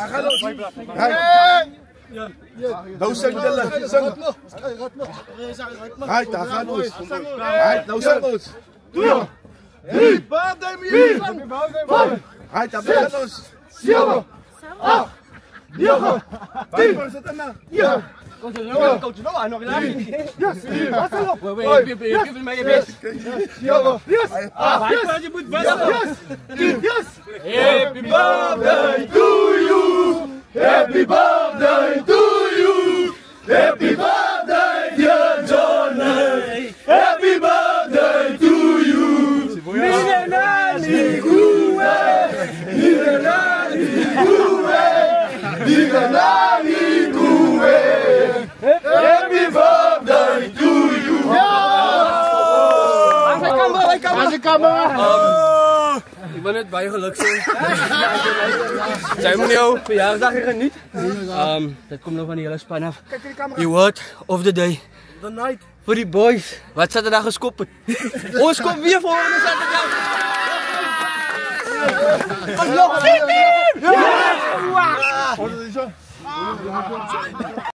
daar gaat ons. Nou zing Dille, zing. Right, daar gaan ons. Right, nou zing ons. 2, 3, birthday music. Right, daar begin ons. 7, 8, 9, 10. Waar zit er nou? Ja. Coach, no, nog een yes. Wat is er? Geef mij je best. Yes. Je moet best. Yes. Happy birthday to you. Happy birthday to you. Happy birthday dear Johnny. Happy birthday to you. Nina nani kuwe. Nina nani kuwe. Nina nani kuwe. Happy birthday to you. Aan de camera. Ik ben net bij je geluk zijn. Zijn we jou verjaardag geniet? Dat komt nog van die hele span af. Je word of the day. The night. Voor die boys. Wat zat er daar geskoppen? Ons komt weer voor ons zaterdag. Wat nog?